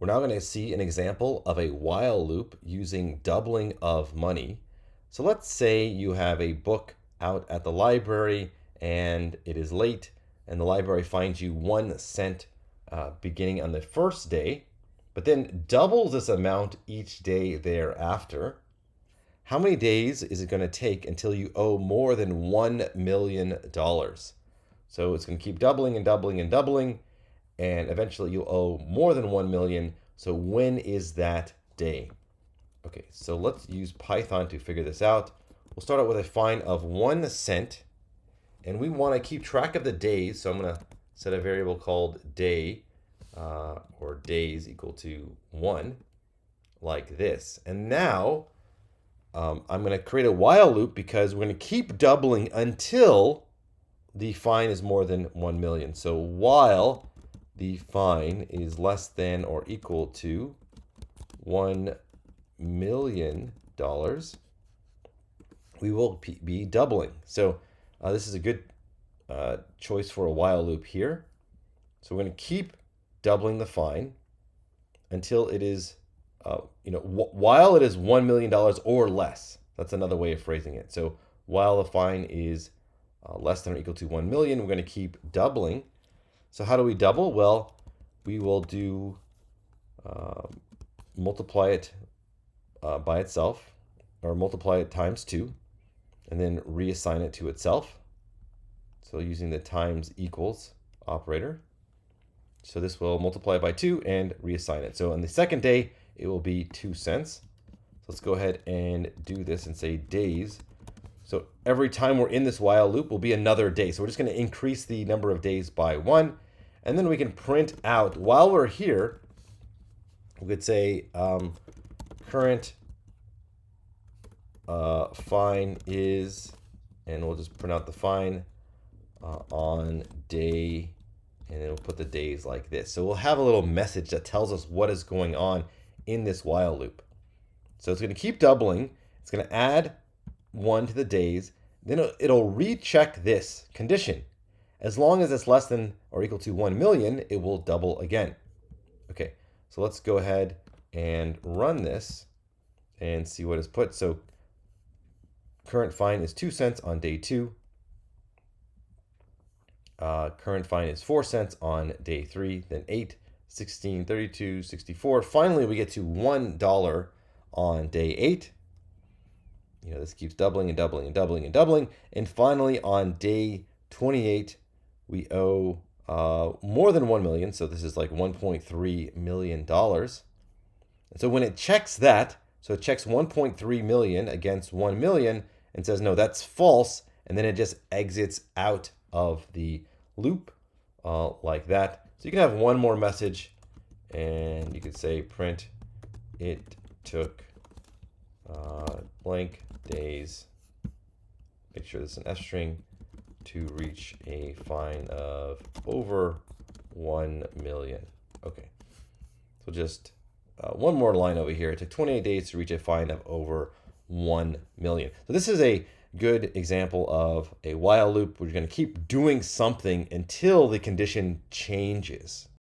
We're now going to see an example of a while loop using doubling of money. So let's say you have a book out at the library and it is late and the library finds you 1 cent beginning on the first day, but then doubles this amount each day thereafter. How many days is it going to take until you owe more than $1 million? So it's going to keep doubling and doubling and doubling, and eventually you'll owe more than 1 million. So when is that day? Okay, so let's use Python to figure this out. We'll start out with a fine of 1 cent, and we want to keep track of the days. So I'm going to set a variable called day, or days equal to 1, like this. And now I'm going to create a while loop because we're going to keep doubling until the fine is more than 1 million. So while the fine is less than or equal to $1 million, we will be doubling. So this is a good choice for a while loop here. So we're going to keep doubling the fine until it is, while it is $1 million or less. That's another way of phrasing it. So while the fine is less than or equal to 1 million, we're going to keep doubling. So how do we double? Well, we will do multiply it by itself, or multiply it times 2, and then reassign it to itself. So using the times equals operator. So this will multiply by 2 and reassign it. So on the second day, it will be 2 cents. So let's go ahead and do this and say days. So every time we're in this while loop will be another day. So we're just going to increase the number of days by 1. And then we can print out, while we're here, we could say current fine is, and we'll just print out the fine on day, and then we'll put the days like this. So we'll have a little message that tells us what is going on in this while loop. So it's going to keep doubling. It's going to add 1 to the days. Then it'll recheck this condition. As long as it's less than or equal to 1 million, it will double again. Okay, so let's go ahead and run this and see what is put. So current fine is 2 cents on day 2. Current fine is 4 cents on day 3, then 8, 16, 32, 64. Finally, we get to $1 on day 8. This keeps doubling and doubling and doubling and doubling. And finally, on day 28, we owe more than 1 million. So this is like $1.3 million. And so when it checks that, so it checks 1.3 million against 1 million and says, no, that's false. And then it just exits out of the loop like that. So you can have one more message and you could say print it took blank days, make sure this is an F string, to reach a fine of over 1 million. Okay, so just one more line over here. It took 28 days to reach a fine of over 1 million. So this is a good example of a while loop. We're going to keep doing something until the condition changes.